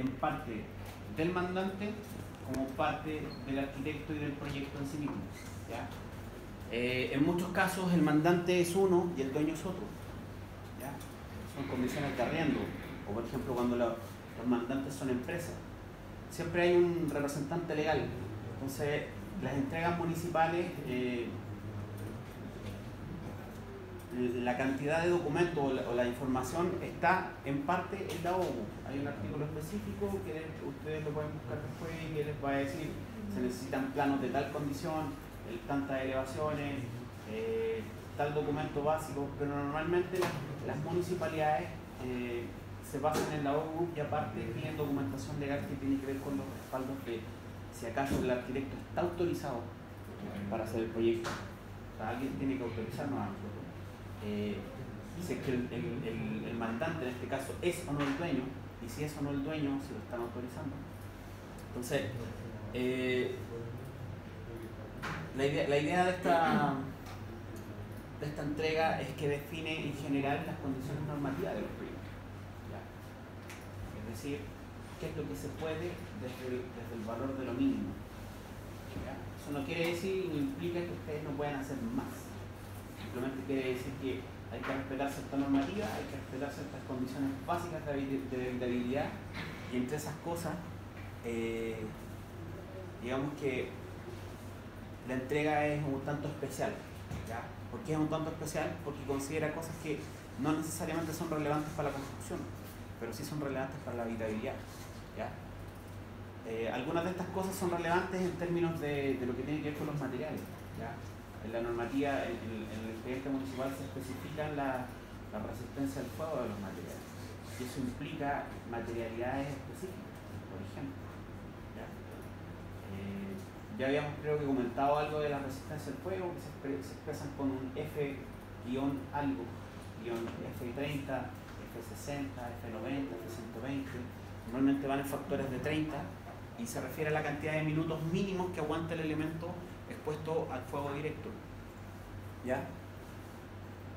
en parte del mandante como parte del arquitecto y del proyecto en sí mismo, ¿ya? En muchos casos el mandante es uno y el dueño es otro, ¿ya? Son condiciones de arriendo, o por ejemplo cuando los mandantes son empresas, siempre hay un representante legal. Entonces las entregas municipales, la cantidad de documentos o la información está en parte en la OGU. Hay un artículo específico que ustedes lo pueden buscar después y que les va a decir se necesitan planos de tal condición, tantas elevaciones, tal documento básico, pero normalmente las municipalidades se basan en la OGU y aparte tienen documentación legal que tiene que ver con los respaldos de si acaso el arquitecto está autorizado para hacer el proyecto. O sea, alguien tiene que autorizarnos a nosotros. Si es que el mandante en este caso es o no el dueño, y si es o no el dueño, si lo están autorizando. Entonces, la idea de esta entrega es que define en general las condiciones normativas de los proyectos, ¿ya? Es decir, qué es lo que se puede desde el valor de lo mínimo, ¿ya? Eso no quiere decir ni implica que ustedes no puedan hacer más. Simplemente quiere decir que hay que respetar cierta normativa, hay que respetar ciertas condiciones básicas de habitabilidad, y entre esas cosas, digamos que la entrega es un tanto especial, ¿ya? ¿Por qué es un tanto especial? Porque considera cosas que no necesariamente son relevantes para la construcción, pero sí son relevantes para la habitabilidad, ¿ya? Algunas de estas cosas son relevantes en términos de lo que tiene que ver con los materiales, ¿ya? En la normativa, en el expediente municipal se especifican la resistencia al fuego de los materiales, y eso implica materialidades específicas, por ejemplo, ¿ya? Ya habíamos, creo que, comentado algo de la resistencia al fuego, que se expresan con un F-algo, F30, F60, F90, F120, normalmente van en factores de 30, y se refiere a la cantidad de minutos mínimos que aguanta el elemento expuesto al fuego directo, ¿ya?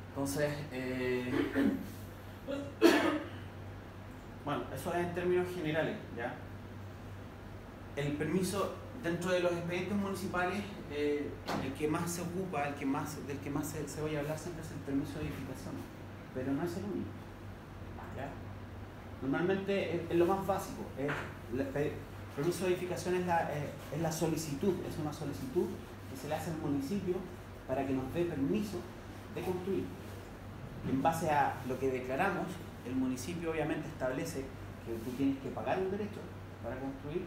Entonces, bueno, eso es en términos generales, ¿ya? El permiso dentro de los expedientes municipales, el que más se ocupa, del que más se vaya a hablar siempre es el permiso de edificación, pero no es el único, ¿ya? Normalmente es lo más básico. El permiso de edificación es la solicitud, es una solicitud que se le hace al municipio para que nos dé permiso de construir. En base a lo que declaramos, el municipio obviamente establece que tú tienes que pagar un derecho para construir,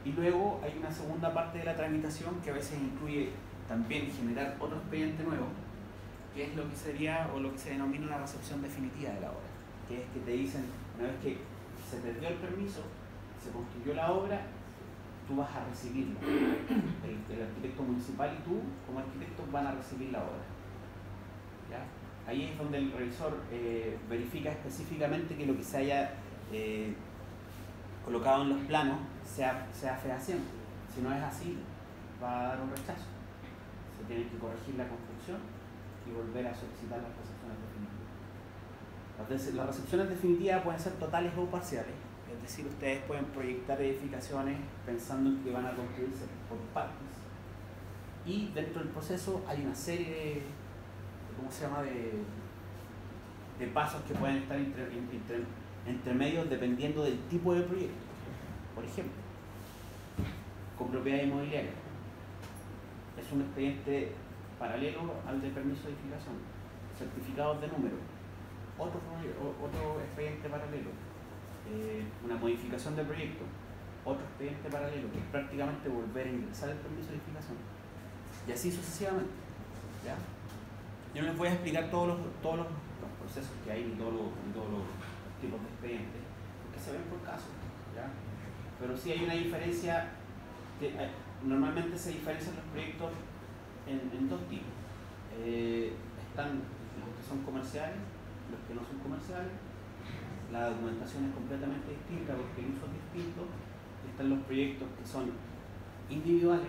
y luego hay una segunda parte de la tramitación que a veces incluye también generar otro expediente nuevo, que es lo que sería o lo que se denomina una recepción definitiva de la obra, que es que te dicen, una vez que se te dio el permiso, se construyó la obra, tú vas a recibirla. El arquitecto municipal y tú, como arquitecto, van a recibir la obra, ¿ya? Ahí es donde el revisor verifica específicamente que lo que se haya colocado en los planos sea fehaciente. Si no es así, va a dar un rechazo. Se tiene que corregir la construcción y volver a solicitar las recepciones definitivas. Las recepciones definitivas pueden ser totales o parciales. Es decir, ustedes pueden proyectar edificaciones pensando en que van a construirse por partes, y dentro del proceso hay una serie de pasos que pueden estar entre medios dependiendo del tipo de proyecto. Por ejemplo, con propiedad inmobiliaria es un expediente paralelo al de permiso de edificación. Certificados de número, otro expediente paralelo. Una modificación de proyecto, otro expediente paralelo, que es prácticamente volver a ingresar el permiso de edificación, y así sucesivamente, ¿ya? Yo no les voy a explicar todos los procesos que hay y todos los tipos de expedientes, porque se ven por casos, ¿ya? Pero sí hay una diferencia, normalmente se diferencian los proyectos en dos tipos. Están los que son comerciales, los que no son comerciales. La documentación es completamente distinta porque el uso es distinto. Están los proyectos que son individuales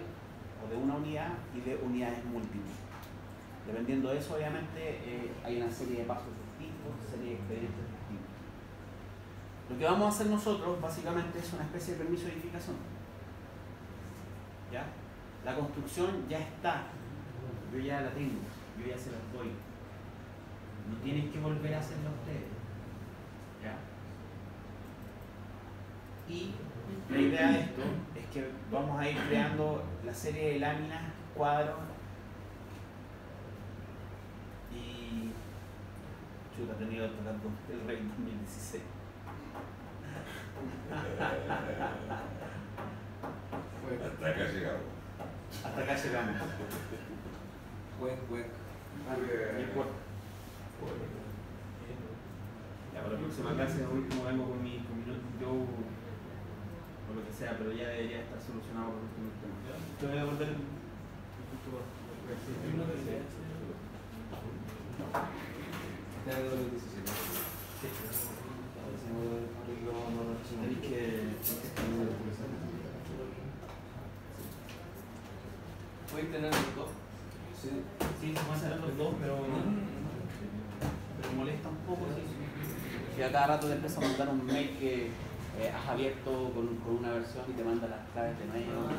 o de una unidad y de unidades múltiples. Dependiendo de eso, obviamente, hay una serie de pasos distintos, serie de expedientes distintos. Lo que vamos a hacer nosotros básicamente es una especie de permiso de edificación. ¿Ya? La construcción ya está, yo ya la tengo, yo ya se las doy. No tienen que volver a hacerla ustedes. ¿Ya? Y la idea de esto es que vamos a ir creando la serie de láminas, cuadros y... Chuta, he tenido que tocar con el Rey 2016. Hasta acá llegamos. Hasta acá llegamos. Juec. Ya, para la próxima clase, último vengo con mi yo o lo que sea, pero ya debería estar solucionado por el último tema. Te voy a volver el punto. ¿Pueden tener los dos? Sí, se pueden hacer los dos, pero molesta un poco. Si a cada rato te empieza a mandar un mail que has abierto con una versión y te manda las claves de nuevo.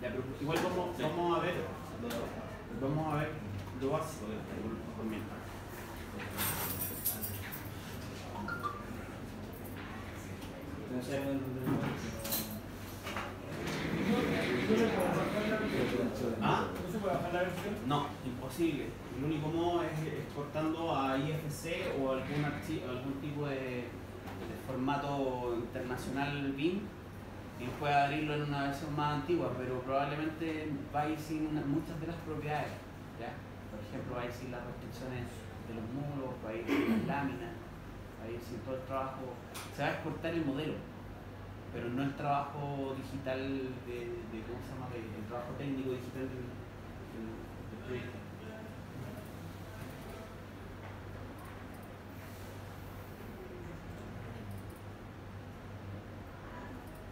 Ya, pero igual vamos a ver lo básico de esto por mientras. ¿Ah? ¿No se puede bajar la versión? No, imposible. El único modo es exportando a IFC o algún tipo de formato internacional BIM y puede abrirlo en una versión más antigua, pero probablemente va a ir sin muchas de las propiedades. ¿Ya? Por ejemplo, va a ir sin las restricciones de los muros, va a ir sin las láminas, va a ir sin todo el trabajo. Se va a exportar el modelo, pero no el trabajo digital de ¿cómo se llama? El trabajo técnico digital del proyecto.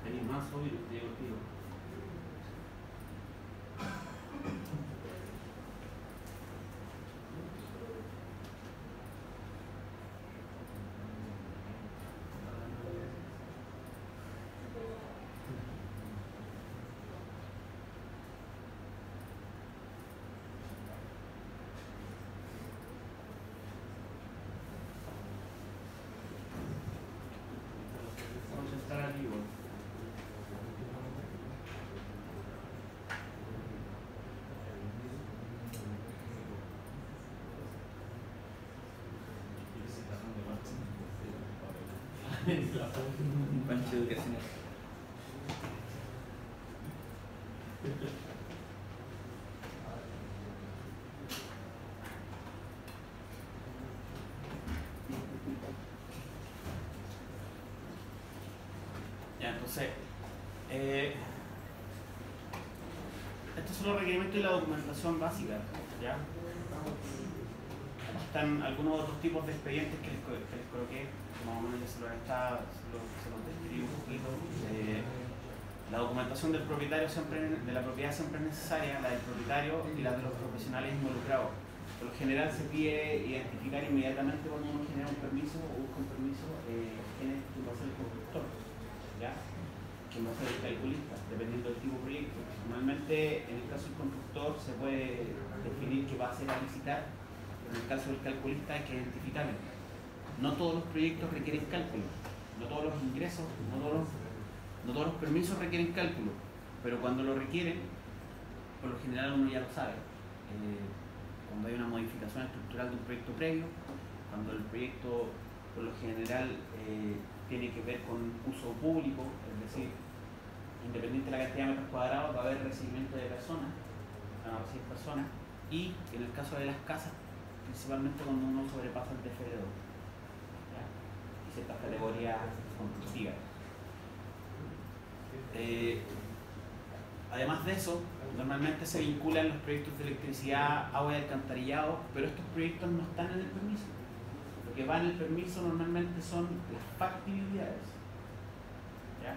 Tenéis más obvio, te digo contigo. Vamos a estar aquí, bueno. Pancho educacional. Ya, entonces, estos son los requerimientos de la documentación básica, ¿ya? Aquí están algunos otros tipos de expedientes que les coloqué, más o menos ya se los describí un poquito. La documentación del propietario de la propiedad siempre es necesaria, la del propietario y la de los profesionales involucrados. Por lo general se pide identificar inmediatamente cuando uno genera un permiso o busca un permiso quién va a ser el constructor, ¿ya? Quién va a ser el calculista, dependiendo del tipo de proyecto. Normalmente en el caso del constructor se puede definir que va a ser a licitar, pero en el caso del calculista hay que identificarlo. No todos los proyectos requieren cálculo, no todos los ingresos, no todos los permisos requieren cálculo, pero cuando lo requieren, por lo general uno ya lo sabe. Cuando hay una modificación estructural de un proyecto previo, cuando el proyecto por lo general tiene que ver con uso público, es decir, independiente de la cantidad de metros cuadrados, va a haber recibimiento de personas, van a recibir personas, y en el caso de las casas, principalmente cuando uno sobrepasa el TFL2, ¿ya? Y ciertas categorías constructivas. Además de eso, normalmente se vinculan los proyectos de electricidad, agua y alcantarillado, pero estos proyectos no están en el permiso. Lo que va en el permiso normalmente son las factibilidades. ¿Ya?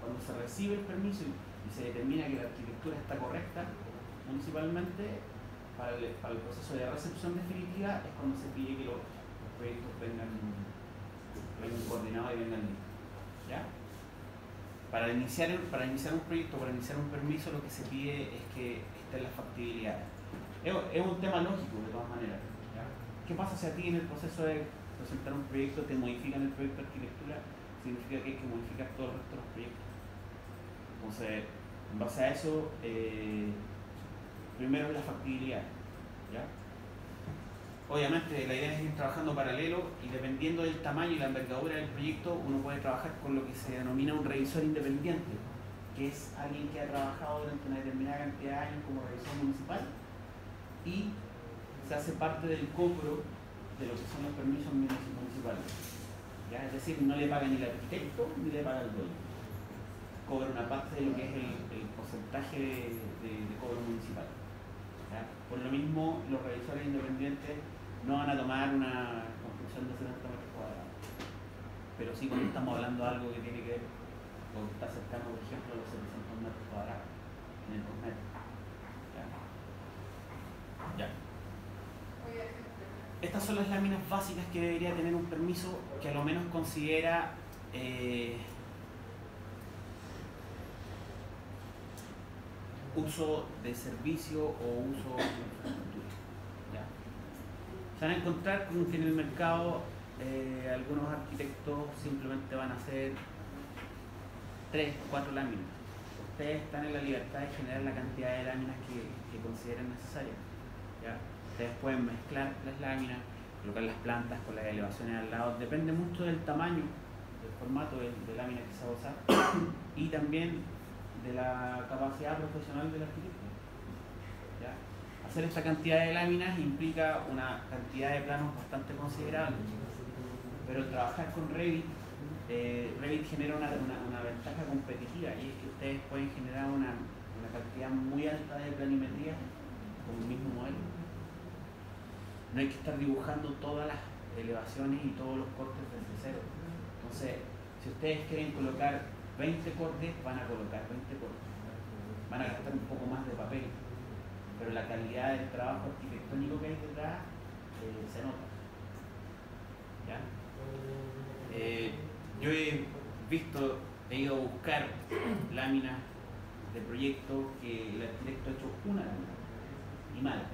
Cuando se recibe el permiso y se determina que la arquitectura está correcta municipalmente, para el proceso de recepción definitiva es cuando se pide que los proyectos vengan coordinados y vengan listos. ¿Ya? Para iniciar un proyecto, para iniciar un permiso, lo que se pide es que estén las factibilidades. Es un tema lógico de todas maneras. ¿Ya? ¿Qué pasa si a ti en el proceso de presentar un proyecto te modifican el proyecto de arquitectura? Significa que hay que modificar todo el resto de los proyectos. Entonces, en base a eso, primero es la factibilidad. ¿Ya? Obviamente la idea es ir trabajando paralelo y dependiendo del tamaño y la envergadura del proyecto uno puede trabajar con lo que se denomina un revisor independiente, que es alguien que ha trabajado durante una determinada cantidad de años como revisor municipal y se hace parte del cobro de lo que son los permisos municipales. ¿Ya? Es decir, no le paga ni el arquitecto ni le paga el dueño. Cobra una parte de lo que es el porcentaje de cobro municipal. ¿Ya? Por lo mismo, los revisores independientes no van a tomar una construcción de 70 metros cuadrados. Pero sí cuando estamos hablando de algo que tiene que ver con que está cercano, por ejemplo, a los 700 metros cuadrados en el 2 metros. ¿Ya? Estas son las láminas básicas que debería tener un permiso que a lo menos considera uso de servicio o uso de infraestructura. ¿Ya? Se van a encontrar con que en el mercado algunos arquitectos simplemente van a hacer 3 o 4 láminas. Ustedes están en la libertad de generar la cantidad de láminas que consideren necesarias. ¿Ya? Ustedes pueden mezclar las láminas, colocar las plantas con las elevaciones al lado, depende mucho del tamaño, del formato de lámina que se va a usar y también de la capacidad profesional del arquitecto. ¿Ya? Hacer esta cantidad de láminas implica una cantidad de planos bastante considerable, pero trabajar con Revit, Revit genera una ventaja competitiva y es que ustedes pueden generar una cantidad muy alta de planimetría con el mismo modelo. No hay que estar dibujando todas las elevaciones y todos los cortes desde cero. Entonces, si ustedes quieren colocar 20 cortes, van a colocar 20 cortes. Van a gastar un poco más de papel, pero la calidad del trabajo arquitectónico que hay detrás se nota. ¿Ya? Yo he ido a buscar láminas de proyectos que el arquitecto ha hecho una lámina y mala.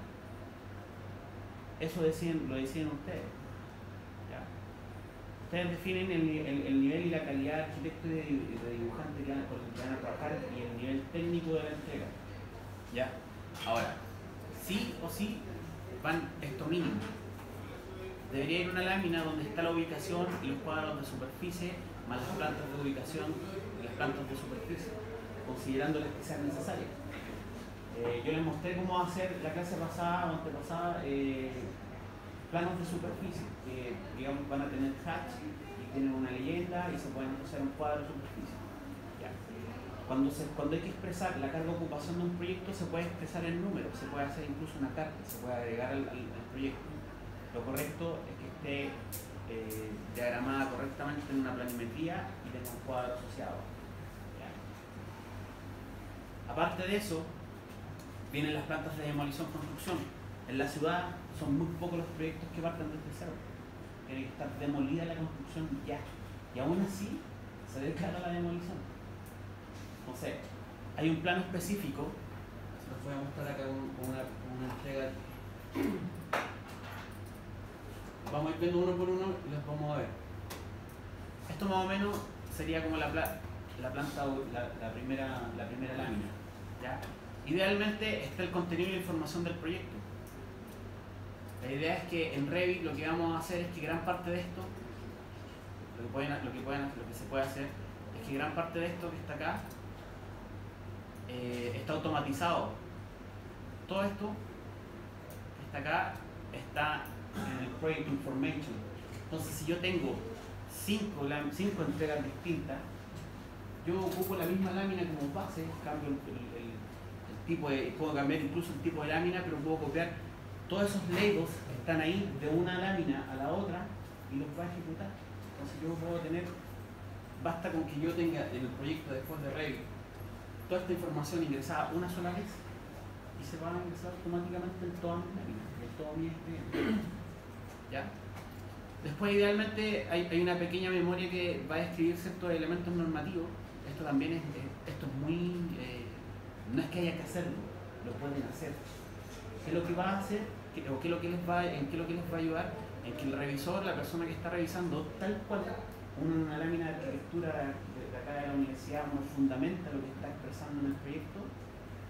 Eso lo deciden ustedes. ¿Ya? Ustedes definen el nivel y la calidad de arquitecto y de dibujante con el que van a trabajar y el nivel técnico de la entrega. ¿Ya? Ahora, sí o sí van esto mínimo. Debería ir una lámina donde está la ubicación y los cuadros de superficie, más las plantas de ubicación y las plantas de superficie, considerándoles que sean necesarias. Yo les mostré cómo hacer la clase pasada o antepasada planos de superficie que digamos van a tener hatch y tienen una leyenda y se pueden hacer un cuadro de superficie. ¿Ya? Cuando hay que expresar la carga de ocupación de un proyecto se puede expresar en números, se puede hacer incluso una carta, se puede agregar al proyecto. Lo correcto es que esté diagramada correctamente en una planimetría y tenga un cuadro asociado. ¿Ya? Aparte de eso, vienen las plantas de demolición-construcción. En la ciudad son muy pocos los proyectos que parten desde cero. Tiene que estar demolida la construcción ya. Y aún así, se declara la demolición. Entonces, hay un plano específico. Se los voy a mostrar acá con una entrega. Vamos a ir viendo uno por uno y los vamos a ver. Esto más o menos sería como la primera lámina. ¿Ya? Idealmente está el contenido y la información del proyecto. La idea es que en Revit lo que vamos a hacer es que gran parte de esto, lo que se puede hacer es que gran parte de esto que está acá está automatizado. Todo esto que está acá está en el Project Information. Entonces, si yo tengo 5 entregas distintas, yo ocupo la misma lámina como base, cambio puedo cambiar incluso el tipo de lámina, pero puedo copiar todos esos labels que están ahí de una lámina a la otra y los voy a ejecutar. Entonces yo puedo basta con que yo tenga en el proyecto después de Revit toda esta información ingresada una sola vez y se va a ingresar automáticamente en todas mis láminas, en todo mi expediente. ¿Ya? Después, idealmente, hay una pequeña memoria que va a describir ciertos elementos normativos. Esto también esto es muy... no es que haya que hacerlo, lo pueden hacer. ¿Qué es lo que va a hacer? ¿O qué es lo que les va a ayudar? En que el revisor, la persona que está revisando, tal cual una lámina de arquitectura de acá de la universidad nos fundamenta lo que está expresando en el proyecto.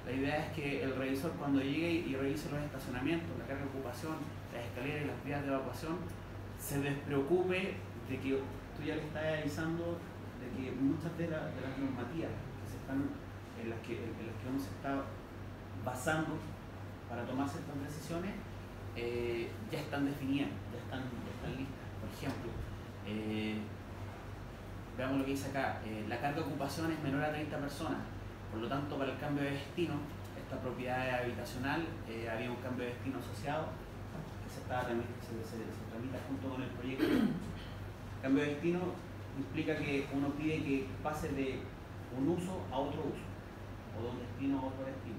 La idea es que el revisor, cuando llegue y revise los estacionamientos, la carga de ocupación, las escaleras y las vías de evacuación, se despreocupe de que tú ya le estás avisando de que muchas de las normativas en las que uno se está basando para tomar ciertas decisiones ya están definidas, ya están listas. Por ejemplo, veamos lo que dice acá, la carga de ocupación es menor a 30 personas, por lo tanto para el cambio de destino, esta propiedad habitacional, había un cambio de destino asociado que se tramita junto con el proyecto. El cambio de destino implica que uno pide que pase de un uso a otro uso, o de un destino a otro destino.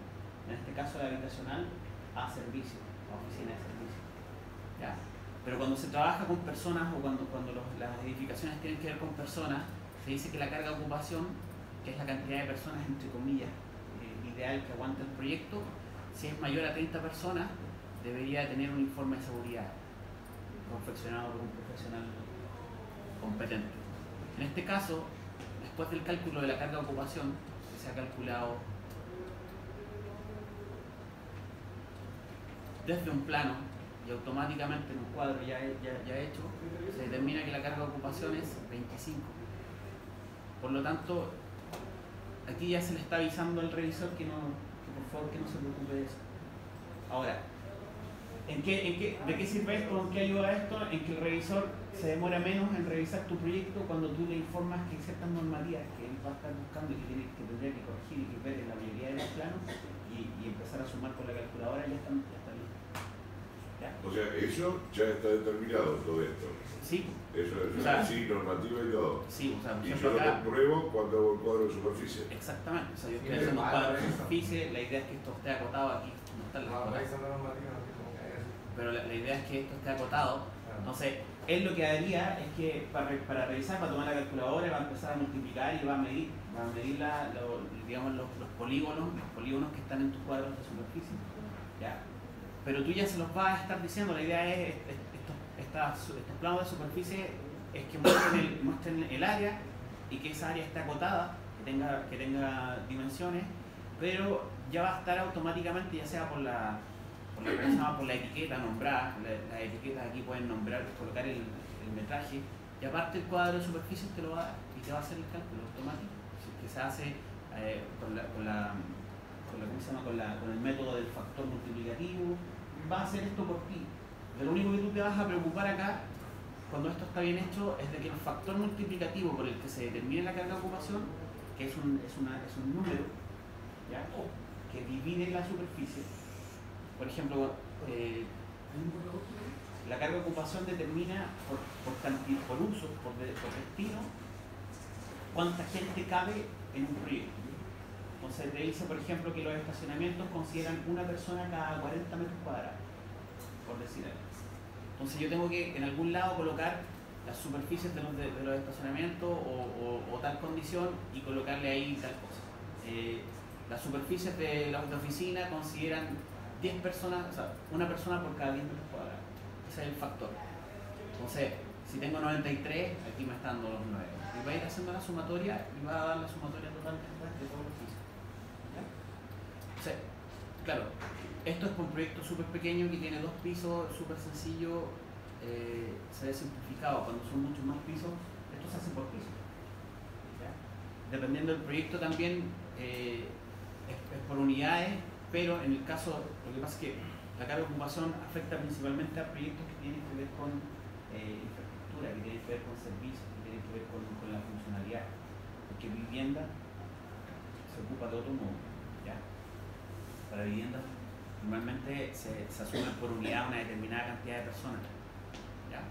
En este caso la habitacional a servicio, a oficina de servicio. ¿Ya? Pero cuando se trabaja con personas o cuando las edificaciones tienen que ver con personas, se dice que la carga de ocupación, que es la cantidad de personas, entre comillas, ideal que aguanta el proyecto, si es mayor a 30 personas, debería tener un informe de seguridad confeccionado por un profesional competente. En este caso, después del cálculo de la carga de ocupación, que se ha calculado desde un plano y automáticamente en un cuadro ya hecho, se determina que la carga de ocupación es 25. Por lo tanto, aquí ya se le está avisando al revisor que por favor que no se preocupe de eso. Ahora, ¿de qué sirve esto? ¿En qué ayuda esto? En que el revisor se demora menos en revisar tu proyecto cuando tú le informas que hay ciertas normativas que él va a estar buscando y que tendría que corregir y que ver en la mayoría de los planos y empezar a sumar con la calculadora ya está listo. ¿Ya? O sea, eso ya está determinado, todo esto. Sí. Eso es así, normativa y todo. Sí, o sea, y yo lo compruebo cuando hago el cuadro de superficie. Exactamente, o sea, yo estoy haciendo un cuadro de superficie, la idea es que esto esté acotado aquí, no está pero la idea es que esto esté acotado. Entonces, él lo que haría es que para revisar, para tomar la calculadora, va a empezar a multiplicar y va a medir digamos, los polígonos que están en tus cuadros de superficie. ¿Ya? Pero tú ya se los vas a estar diciendo, la idea es estos planos de superficie es que muestren el área y que esa área esté acotada, que tenga dimensiones, pero ya va a estar automáticamente, ya sea por la etiqueta nombrada, las etiquetas aquí pueden colocar el metraje, y aparte el cuadro de superficie te lo va a dar y te va a hacer el cálculo automático, que se hace con el método del factor multiplicativo, va a hacer esto por ti. Lo único que tú te vas a preocupar acá, cuando esto está bien hecho, es de que el factor multiplicativo por el que se determine la carga de ocupación, que es un número, ¿ya? Que divide la superficie. Por ejemplo, la carga de ocupación determina por uso, por destino, cuánta gente cabe en un proyecto. Entonces te dice, por ejemplo, que los estacionamientos consideran una persona cada 40 metros cuadrados, por decir algo. Entonces yo tengo que en algún lado colocar las superficies de los estacionamientos o tal condición y colocarle ahí tal cosa. Las superficies de las oficinas consideran 10 personas, o sea, una persona por cada 10 metros cuadrados. Ese es el factor. Entonces, si tengo 93, aquí me están dando los 9. Y va a ir haciendo la sumatoria y va a dar la sumatoria total de todos los pisos. ¿Ya? O sea, claro, esto es un proyecto súper pequeño que tiene 2 pisos, súper sencillo, se ve simplificado. Cuando son muchos más pisos, esto se hace por piso. ¿Ya? Dependiendo del proyecto también es por unidades, pero en el caso, lo que pasa es que la carga de ocupación afecta principalmente a proyectos que tienen que ver con infraestructura, que tienen que ver con servicios, que tienen que ver con la funcionalidad, porque vivienda se ocupa de otro modo. ¿Ya? Para viviendas normalmente se asume por unidad una determinada cantidad de personas. ¿Ya?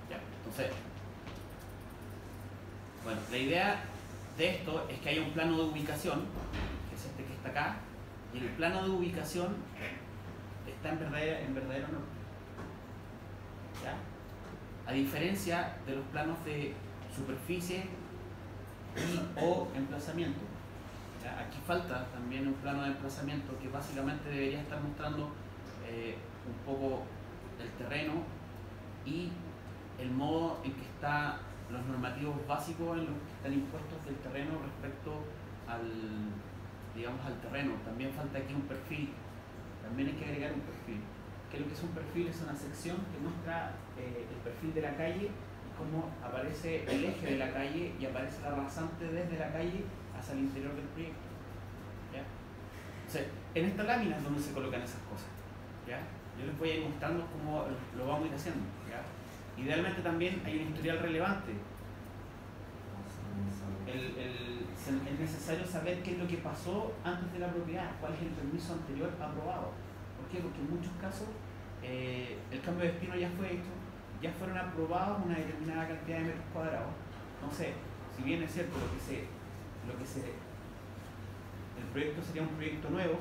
¿Ya? Entonces, bueno, la idea de esto es que hay un plano de ubicación, que es este que está acá, y el plano de ubicación está en verdadero norte. ¿Ya? A diferencia de los planos de superficie y o emplazamiento. ¿Ya? Aquí falta también un plano de emplazamiento que básicamente debería estar mostrando un poco el terreno y el modo en que están los normativos básicos en los que están impuestos del terreno respecto al, digamos, al terreno. También falta aquí un perfil, también hay que agregar un perfil. ¿Qué es lo que es un perfil? Es una sección que muestra el perfil de la calle y cómo aparece el eje de la calle y aparece la rasante desde la calle hacia el interior del proyecto. ¿Ya? O sea, en esta lámina es donde se colocan esas cosas. ¿Ya? Yo les voy a ir mostrando cómo lo vamos a ir haciendo. ¿Ya? Idealmente también hay un historial relevante. Es necesario saber qué es lo que pasó antes de la propiedad, cuál es el permiso anterior aprobado. ¿Por qué? Porque en muchos casos el cambio de destino ya fue hecho, ya fueron aprobados una determinada cantidad de metros cuadrados. Entonces, si bien es cierto el proyecto sería un proyecto nuevo,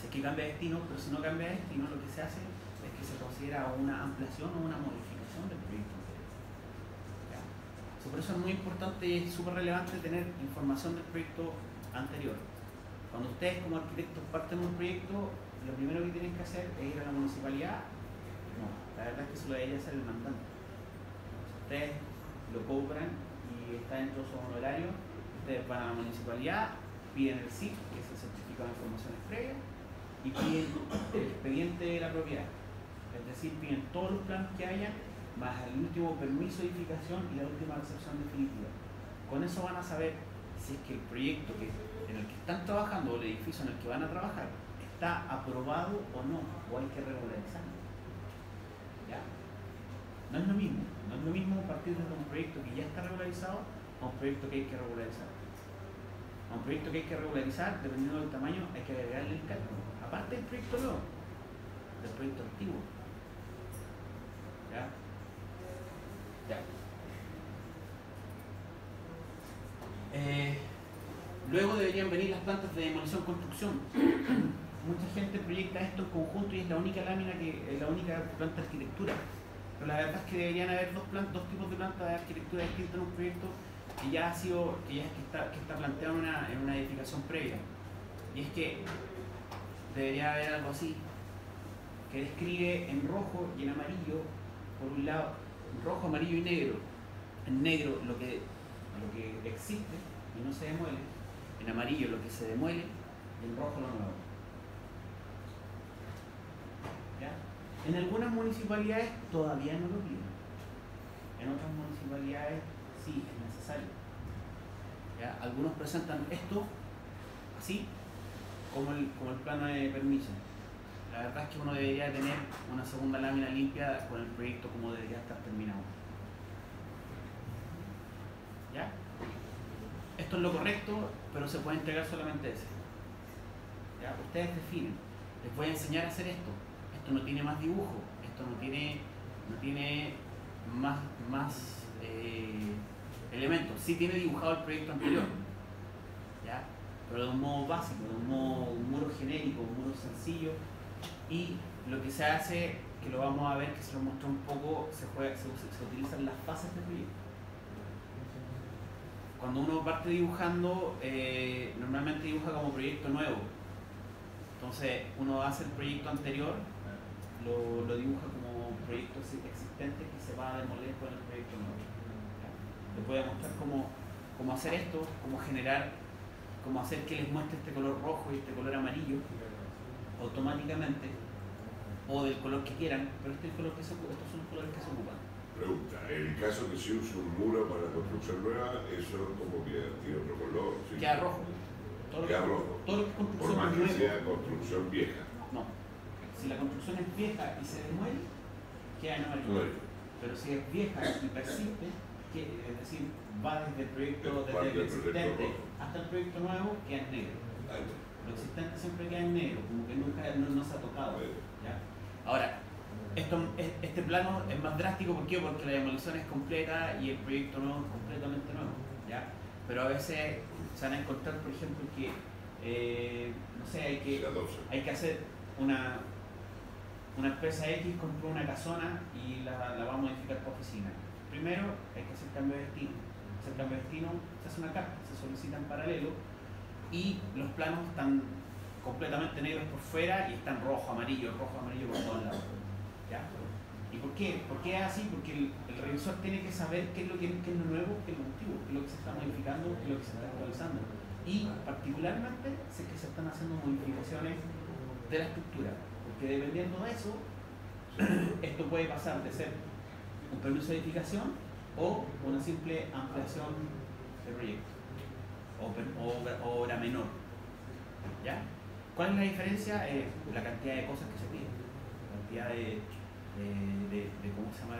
si es que cambia de destino, pero si no cambia de destino, lo que se hace es que se considera una ampliación o una modificación del proyecto anterior. ¿Ya? Por eso es muy importante y es súper relevante tener información del proyecto anterior. Cuando ustedes como arquitectos parten de un proyecto, lo primero que tienen que hacer es ir a la municipalidad. No, la verdad es que eso lo debería hacer el mandante. Si ustedes lo cobran y está dentro de su honorario, ustedes van a la municipalidad, piden el CIF, que es el certificado de informaciones previas, y piden el expediente de la propiedad. Es decir, piden todos los planos que haya, más el último permiso de edificación y la última recepción definitiva. Con eso van a saber si es que el proyecto en el que están trabajando o el edificio en el que van a trabajar está aprobado o no, o hay que regularizarlo. ¿Ya? No es lo mismo partir de un proyecto que ya está regularizado a un proyecto que hay que regularizar. A un proyecto que hay que regularizar, dependiendo del tamaño, hay que agregarle el cálculo. Aparte del proyecto nuevo, del proyecto antiguo. ¿Ya? Ya. Luego deberían venir las plantas de demolición-construcción. Mucha gente proyecta esto en conjunto y es la única planta de arquitectura. Pero la verdad es que deberían haber dos tipos de plantas de arquitectura distintas en un proyecto que está planteado en una edificación previa. Y es que debería haber algo así, que describe en rojo y en amarillo, por un lado, en rojo, amarillo y negro. En negro lo que existe y no se demuele, en amarillo lo que se demuele y en rojo lo nuevo. ¿Ya? En algunas municipalidades todavía no lo piden, en otras municipalidades sí es necesario. ¿Ya? Algunos presentan esto así como el plano de permiso. La verdad es que uno debería tener una segunda lámina limpia con el proyecto como debería estar terminado. ¿Ya? Esto es lo correcto, pero se puede entregar solamente ese. ¿Ya? Ustedes definen. Les voy a enseñar a hacer esto. Esto no tiene más dibujo, esto no tiene más elementos. Sí tiene dibujado el proyecto anterior, ¿ya? Pero de un modo básico, un muro genérico, un muro sencillo. Y lo que se hace, que lo vamos a ver, que se lo muestro un poco, se utilizan las fases del proyecto. Cuando uno parte dibujando, normalmente dibuja como proyecto nuevo. Entonces uno hace el proyecto anterior, lo dibuja como proyecto existente que se va a demoler con el proyecto nuevo. Les voy a mostrar cómo hacer esto, cómo hacer que les muestre este color rojo y este color amarillo automáticamente, o del color que quieran, pero estos son los colores que se ocupan. Pregunta, en el caso que se use un muro para construcción nueva, eso como que tiene otro color. ¿Sí? Queda rojo. Queda rojo. Todo lo que es Por construcción más que nueva. sea construcción vieja. No. Si la construcción es vieja y se demuele, queda en amarillo. Bueno. Pero si es vieja y persiste, es decir, va desde el proyecto, desde el existente hasta el proyecto nuevo, queda en negro. Lo existente siempre queda en negro, como que nunca no se ha tocado. ¿Ya? Ahora, este plano es más drástico, ¿por qué? Porque la demolición es completa y el proyecto nuevo es completamente nuevo. ¿Ya? pero a veces se van a encontrar, por ejemplo, que no sé, hay que hacer una empresa X compró una casona y la va a modificar para oficina. Primero hay que hacer cambio de destino. Hacer cambio de destino, se hace una carta, se solicita en paralelo y los planos están completamente negros por fuera y están rojo, amarillo por todos lados. ¿Ya? ¿Y por qué? ¿Por qué es así? Porque el revisor tiene que saber qué es lo nuevo, qué es lo antiguo, qué es lo que se está modificando, qué es lo que se está actualizando. Y particularmente sé que se están haciendo modificaciones de la estructura, porque dependiendo de eso, esto puede pasar de ser un permiso de edificación o una simple ampliación de proyecto o obra menor. ¿Ya? ¿Cuál es la diferencia? La cantidad de cosas que se piden, la cantidad de ¿cómo se llama?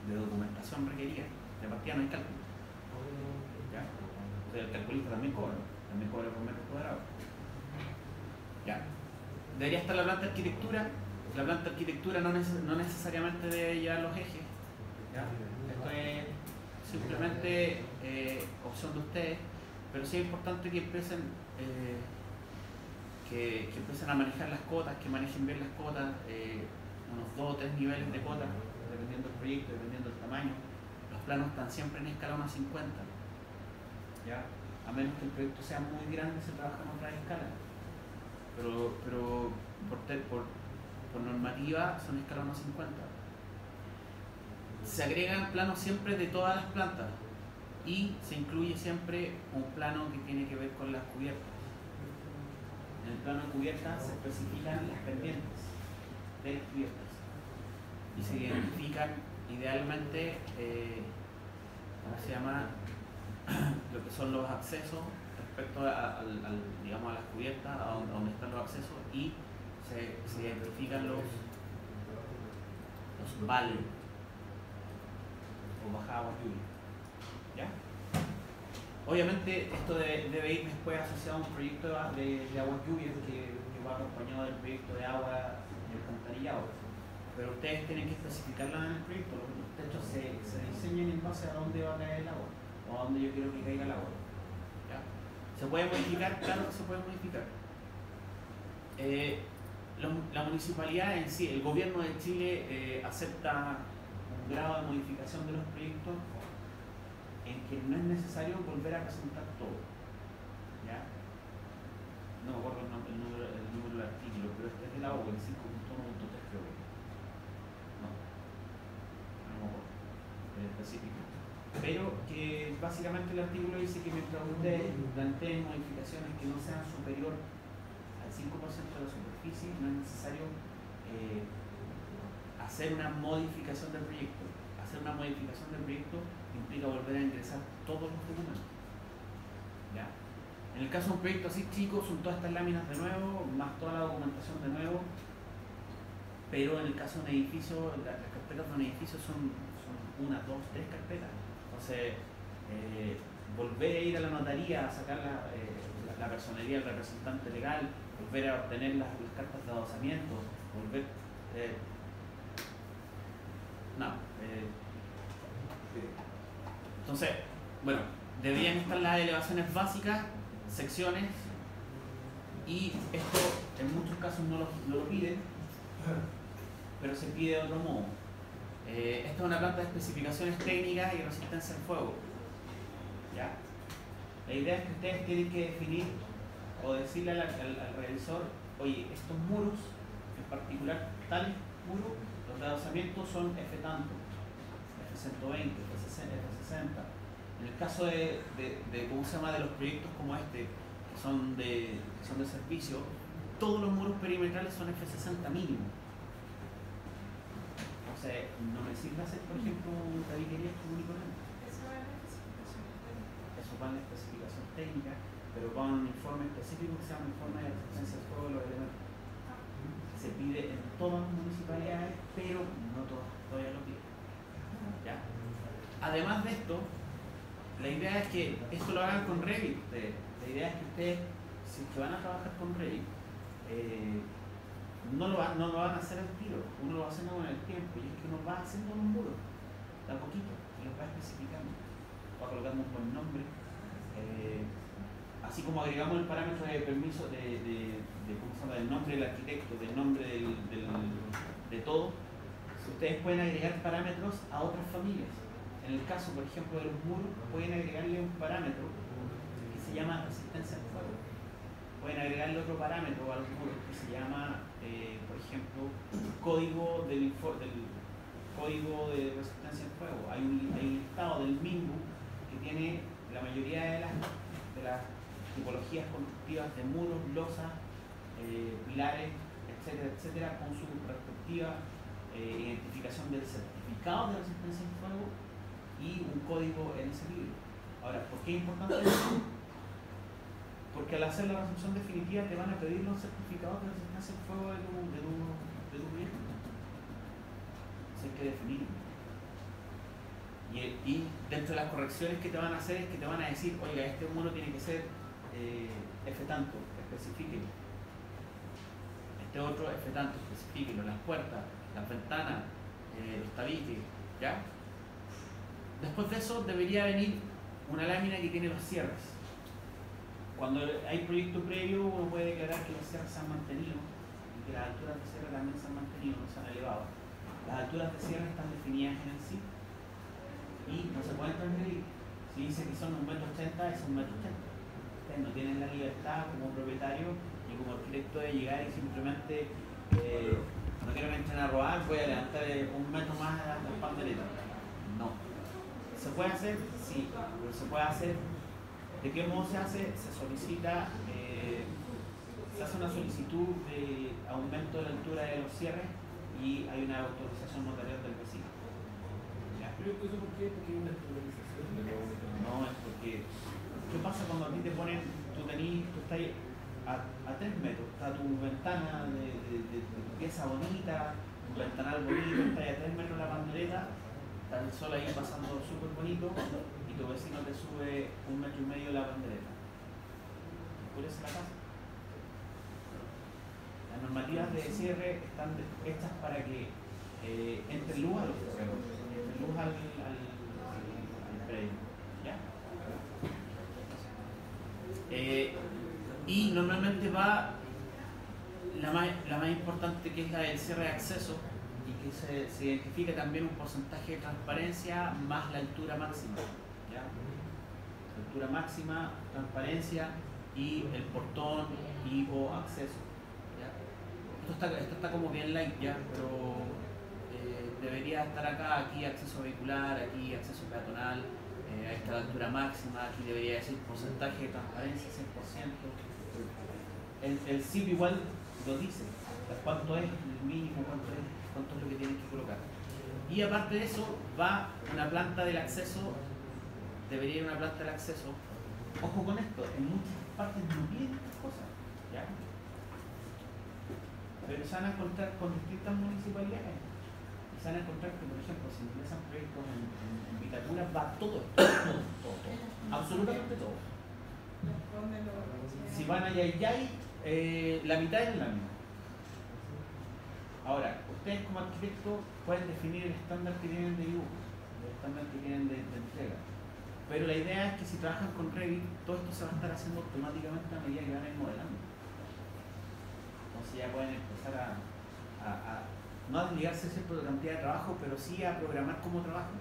De documentación requerida. De partida no hay cálculo. ¿Ya? O sea, el calculista también cobra por metro cuadrado. ¿Ya? Debería estar la planta de arquitectura. La planta de arquitectura no necesariamente debe llevar los ejes. ¿Ya? Esto es simplemente opción de ustedes, pero sí es importante que empiecen que empiecen a manejar las cotas, que manejen bien las cotas, unos 2 o 3 niveles de cotas, dependiendo del proyecto, dependiendo del tamaño. Los planos están siempre en escala 1:50. ¿Ya? A menos que el proyecto sea muy grande, se trabaja en otras escalas. Pero por normativa son escala 1:50. Se agregan planos siempre de todas las plantas y se incluye siempre un plano que tiene que ver con las cubiertas. En el plano de cubiertas se especifican las pendientes de las cubiertas y se identifican idealmente ¿cómo se llama? Lo que son los accesos respecto digamos, a las cubiertas, a donde están los accesos, y se identifican los vales o bajadas o lluvias. ¿Ya? Obviamente esto debe ir después asociado a un proyecto de aguas lluvias que va acompañado del proyecto de agua y alcantarillado. Pero ustedes tienen que especificarlo en el proyecto. Los techos se diseñan en base a dónde va a caer el agua o a dónde yo quiero que caiga el agua. ¿Ya? ¿Se puede modificar? Claro que se puede modificar. La municipalidad en sí, el gobierno de Chile acepta un grado de modificación de los proyectos en que no es necesario volver a presentar todo. ¿Ya? No me acuerdo el número del artículo, pero este es de la OCDE, el 5.1.3 creo que. No me acuerdo el específico. Pero que básicamente el artículo dice que mientras ustedes planteen modificaciones que no sean superior al 5% de la superficie, no es necesario hacer una modificación del proyecto. Hacer una modificación del proyecto implica volver a ingresar todos los documentos. ¿Ya? En el caso de un proyecto así chico, son todas estas láminas de nuevo, más toda la documentación de nuevo, pero en el caso de un edificio, las carpetas de un edificio son 1, 2, 3 carpetas. Entonces, volver a ir a la notaría a sacar la personería del representante legal, volver a obtener las cartas de adosamiento, volver... Entonces, bueno, deberían estar las elevaciones básicas, secciones, y esto en muchos casos no lo piden, pero se pide de otro modo. Esta es una planta de especificaciones técnicas y resistencia al fuego. ¿Ya? La idea es que ustedes tienen que definir o decirle al revisor, oye, estos muros, en particular tales muros, los de adosamiento son F tanto, F120, F60. En el caso de ¿cómo se llama? De los proyectos como este, que son de servicio, todos los muros perimetrales son F60 mínimo. Entonces, no me sirve hacer, por ejemplo, un tabiquería común y corriente. Eso va en la especificación técnica, pero con un informe específico que se llama informe de resistencia al fuego de los elementos. Se pide en todas las municipalidades, pero no todas todavía lo piden. ¿Ya? Además de esto, la idea es que esto lo hagan con Revit. La idea es que ustedes, si es que van a trabajar con Revit, no lo van a hacer al tiro, uno lo va haciendo con el tiempo, y es que uno va haciendo los muros, de a poquito, y los va especificando, va colocando un buen nombre, así como agregamos el parámetro de permiso ¿cómo se llama? Del nombre del arquitecto, del nombre de todo, ustedes pueden agregar parámetros a otras familias. En el caso, por ejemplo, de los muros, pueden agregarle un parámetro que se llama resistencia al fuego. Pueden agregarle otro parámetro a los muros que se llama, por ejemplo, código del código de resistencia al fuego. Hay un listado del MINBU que tiene la mayoría de las tipologías constructivas de muros, losas, pilares, etcétera, etcétera, con su respectiva identificación del certificado de resistencia al fuego y un código en ese libro. Ahora, ¿por qué es importante eso? Porque al hacer la resolución definitiva te van a pedir los certificados de resistencia al fuego de tu proyecto. Hay que definirlo. Y dentro de las correcciones que te van a hacer es que te van a decir, oiga, este muro tiene que ser F tanto, especifíquelo. Este otro F tanto, especifíquelo. Las puertas, las ventanas, los tabiques, ¿ya? Después de eso debería venir una lámina que tiene los cierres. Cuando hay proyecto previo, uno puede declarar que los cierres se han mantenido y que las alturas de cierre también se han mantenido, no se han elevado. Las alturas de cierre están definidas en el SIP y no se pueden transgredir. Si dice que son 1,80 m, es 1,80 m. Ustedes no tienen la libertad como propietario y como arquitecto de llegar y simplemente no quiero que entren a robar, voy a levantar 1 metro más las panderetas. No. ¿Se puede hacer? Sí, pero se puede hacer. ¿De qué modo se hace? Se solicita, se hace una solicitud de aumento de la altura de los cierres y hay una autorización notarial del vecino. ¿Ya? ¿Pero eso por qué? Porque hay una autorización de la otra. No, es porque, ¿qué pasa cuando a ti te ponen, tú estás a 3 metros, está tu ventana de tu pieza bonita, un ventanal bonito, está a 3 metros la pandereta, está el sol ahí pasando súper bonito y tu vecino te sube 1,5 metros la pandereta. ¿Oscurece la casa? Las normativas de cierre están hechas para que entre luz a los terrenos, entre luz al predio. ¿Ya? Y normalmente va la más importante, que es la del cierre de acceso, y que se identifica también un porcentaje de transparencia más la altura máxima. ¿Ya? La altura máxima, transparencia y el portón y o acceso. ¿Ya? Esto está como bien light ya, pero debería estar acá, aquí acceso vehicular, aquí acceso peatonal, ahí está la altura máxima, aquí debería decir porcentaje de transparencia 100%. El CIP igual lo dice, cuánto es el mínimo, cuánto es lo que tienes que colocar. Y aparte de eso, va una planta del acceso, debería ir una planta del acceso. Ojo con esto, en muchas partes no piden estas cosas, ¿ya? Pero se van a encontrar con distintas municipalidades. Y se van a encontrar que, por ejemplo, si empiezan proyectos en Vitacura, va todo esto, todo, absolutamente todo. Si van a Yayay, la mitad es la lámina. Ahora, ustedes como arquitectos pueden definir el estándar que tienen de dibujo, el estándar que tienen de entrega. Pero la idea es que si trabajan con Revit, todo esto se va a estar haciendo automáticamente a medida que van a ir modelando. Entonces ya pueden empezar a no a desligarse siempre de la cantidad de trabajo, pero sí a programar cómo trabajan.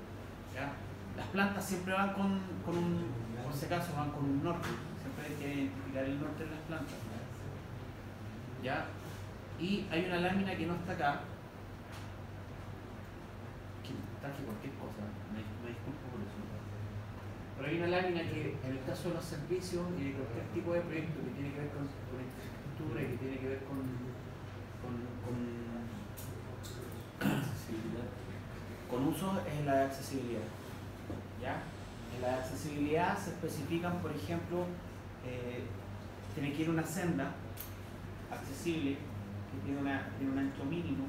¿Ya? Las plantas siempre van con un, por si acaso, van con un norte. Siempre hay que identificar el norte de las plantas. ¿Ya? Y hay una lámina que no está acá, que traje cualquier cosa, me disculpo por eso. Pero hay una lámina que en el caso de los servicios y de cualquier tipo de proyecto que tiene que ver con infraestructura y que tiene que ver con uso, es la de accesibilidad. ¿Ya? En la de accesibilidad se especifican, por ejemplo, tiene que ir una senda accesible que tiene un ancho mínimo.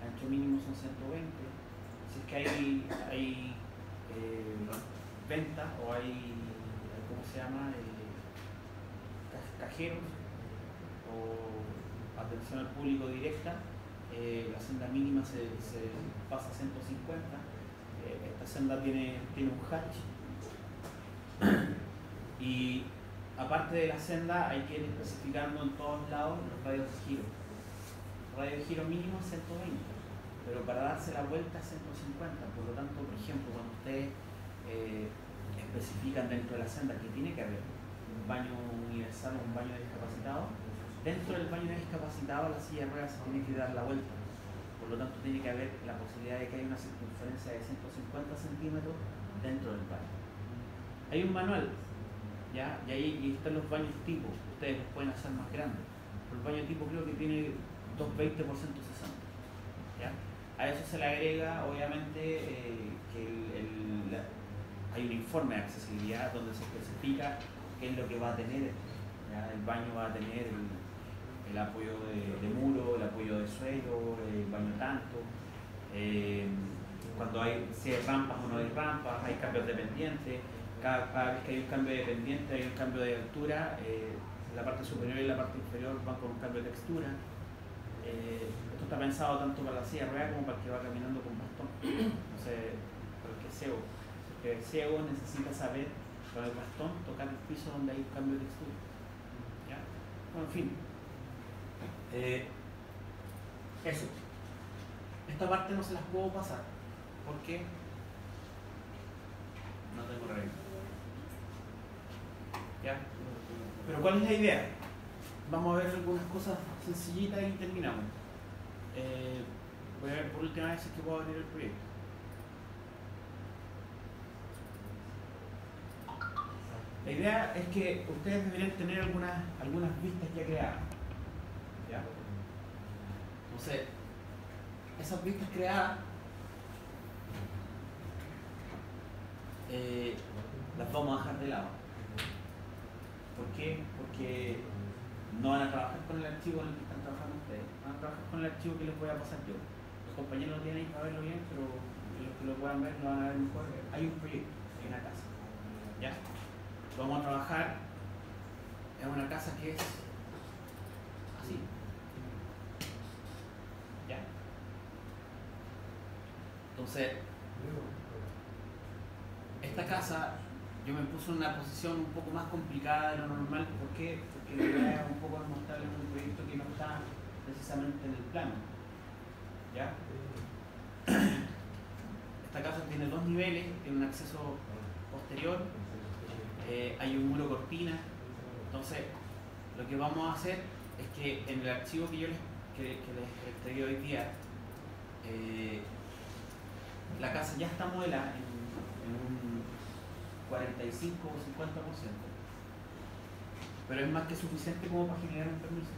El ancho mínimo son 120. Si es que hay venta o hay, ¿cómo se llama? Cajeros o atención al público directa, la senda mínima se pasa a 150. Esta senda tiene un hatch Y aparte de la senda hay que ir especificando en todos lados los radios de giro. El radio de giro mínimo es 120, pero para darse la vuelta es 150. Por lo tanto, por ejemplo, cuando ustedes especifican dentro de la senda que tiene que haber un baño universal o un baño discapacitado, dentro del baño discapacitado la silla de ruedas se tiene que dar la vuelta. Por lo tanto, tiene que haber la posibilidad de que haya una circunferencia de 150 centímetros dentro del baño. Hay un manual, ¿ya? Y ahí están los baños tipo. Ustedes los pueden hacer más grandes. Pero el baño tipo creo que tiene 220 por 160. ¿Ya? A eso se le agrega, obviamente, hay un informe de accesibilidad donde se especifica qué es lo que va a tener. ¿Ya? El baño va a tener el apoyo de muro, el apoyo de suelo, el baño tanto, cuando si hay rampas o no hay rampas, hay cambios de pendiente. Cada vez que hay un cambio de pendiente hay un cambio de altura, la parte superior y la parte inferior van con un cambio de textura. Esto está pensado tanto para la silla de ruedas como para el que va caminando con bastón. Entonces, para el que es ciego. Porque el ciego necesita saber con el bastón tocar el piso donde hay un cambio de textura. ¿Ya? Bueno, en fin. Eso. Esta parte no se las puedo pasar. ¿Por qué? No tengo regla. ¿Ya? Pero ¿cuál es la idea? Vamos a ver algunas cosas sencillitas y terminamos. Voy a ver por última vez si es que puedo abrir el proyecto. La idea es que ustedes deberían tener algunas vistas ya creadas. ¿Ya? Entonces, esas vistas creadas las vamos a dejar de lado. ¿Por qué? Porque no van a trabajar con el archivo en el que están trabajando ustedes, van a trabajar con el archivo que les voy a pasar yo. Los compañeros lo tienen para verlo bien, pero los que lo puedan ver lo van a ver mejor. Hay un proyecto, hay una casa. ¿Ya? Vamos a trabajar en una casa que es así. ¿Ya? Entonces, esta casa yo me puse en una posición un poco más complicada de lo normal. ¿Por qué? Porque la idea es un poco mostrarles un proyecto que no está precisamente en el plano. ¿Ya? Esta casa tiene 2 niveles, tiene un acceso posterior, hay un muro cortina. Entonces, lo que vamos a hacer es que en el archivo que yo les entregué hoy día, la casa ya está modelada en un 45 o 50%, pero es más que suficiente como para generar un permiso.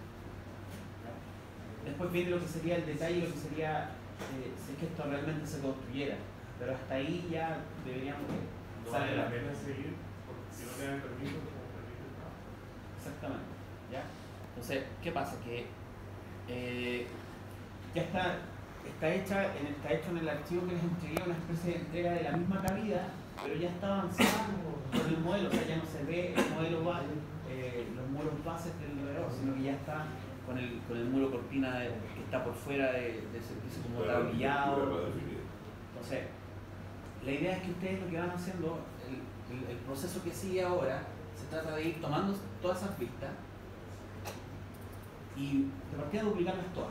¿Ya? Después viene lo que sería el detalle, lo que sería si es que esto realmente se construyera, pero hasta ahí ya deberíamos vale la pena seguir, porque si no te dan permiso, como permite el trabajo. Exactamente. ¿Ya? Entonces, ¿qué pasa? Que ya está hecho en el archivo que les entregué, una especie de entrega de la misma cabida, pero ya está avanzada con el modelo. O sea, ya no se ve el modelo los muros bases del alrededor, sino que ya está con el muro cortina que está por fuera de ese piso como tablillado. Entonces, la idea es que ustedes lo que van haciendo, el proceso que sigue ahora, se trata de ir tomando todas esas vistas y de partida duplicarlas todas.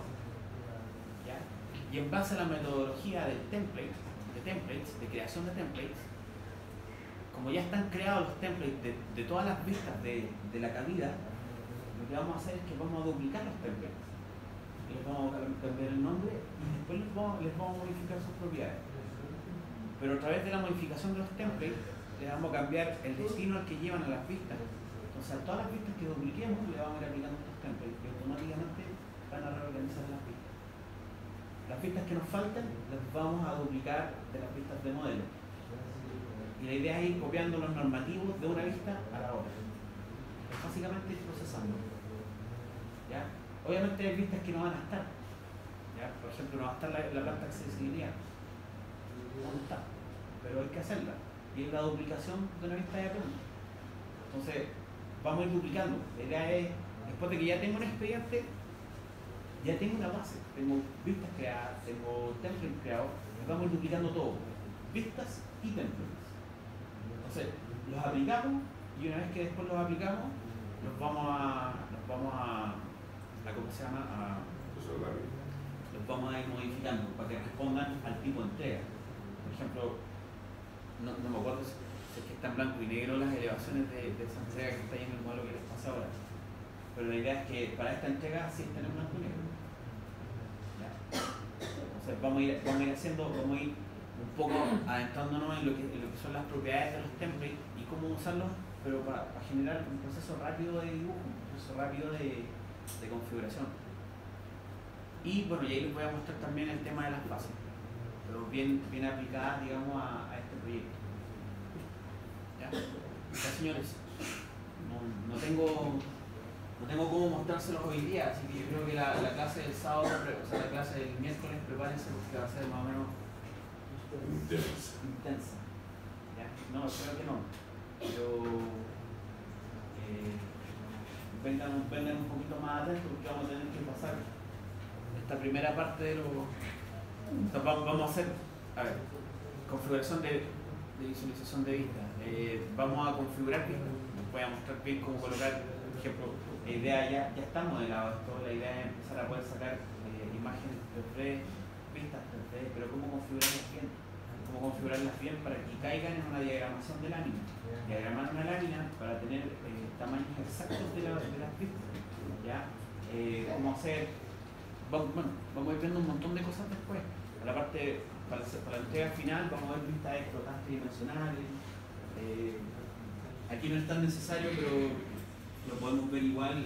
¿Ya? Y en base a la metodología del de creación de templates, como ya están creados los templates de todas las vistas de la cabida, lo que vamos a hacer es que vamos a duplicar los templates. Les vamos a cambiar el nombre y después les vamos a modificar sus propiedades. Pero a través de la modificación de los templates, les vamos a cambiar el destino al que llevan a las vistas. Entonces, a todas las vistas que dupliquemos, le vamos a ir aplicando estos templates que automáticamente van a reorganizar las vistas. Las vistas que nos faltan, las vamos a duplicar de las vistas de modelo. Y la idea es ir copiando los normativos de una vista a la otra. Es básicamente ir procesando. ¿Ya? Obviamente hay vistas que no van a estar. ¿Ya? Por ejemplo, no va a estar la planta de accesibilidad. No está. Pero hay que hacerla. Y es la duplicación de una vista de planta. Entonces, vamos a ir duplicando. La idea es, después de que ya tengo un expediente, ya tengo una base. Tengo vistas creadas, tengo templates creados, vamos a ir duplicando todo. Vistas y templates. Entonces, los aplicamos y una vez que después los aplicamos, los vamos a ¿cómo se llama? Los vamos a ir modificando para que respondan al tipo de entrega. Por ejemplo, no me acuerdo si es que está en blanco y negro las elevaciones de esa entrega que está ahí en el modelo que les pasa ahora. Pero la idea es que para esta entrega sí estén en blanco y negro. ¿Ya? O sea, vamos a ir un poco adentrándonos en lo que son las propiedades de los templates y cómo usarlos, pero para generar un proceso rápido de dibujo, un proceso rápido de configuración. Y bueno, y ahí les voy a mostrar también el tema de las fases, pero bien aplicadas, digamos, a este proyecto. ¿Ya? Ya, señores, no tengo cómo mostrárselos hoy día, así que yo creo que la clase del sábado, o sea, la clase del miércoles, prepárense porque va a ser más o menos intensa. ¿Ya? No, espero que no. Pero vengan un poquito más atentos porque vamos a tener que pasar esta primera parte de lo... Entonces vamos a hacer, a ver, configuración de visualización de vista. Vamos a configurar vistas. Les voy a mostrar bien cómo colocar, por ejemplo, la idea ya está modelado esto, la idea es empezar a poder sacar imágenes 3D, vistas 3D, pero cómo configurarlas bien. Cómo configurarlas bien para que caigan en una diagramación de lámina. Diagramar una lámina para tener tamaños exactos de las vistas. ¿Ya? Cómo hacer... Vamos a ir viendo un montón de cosas después. Para la entrega final vamos a ver vistas explotantes tridimensionales. Aquí no es tan necesario, pero lo podemos ver igual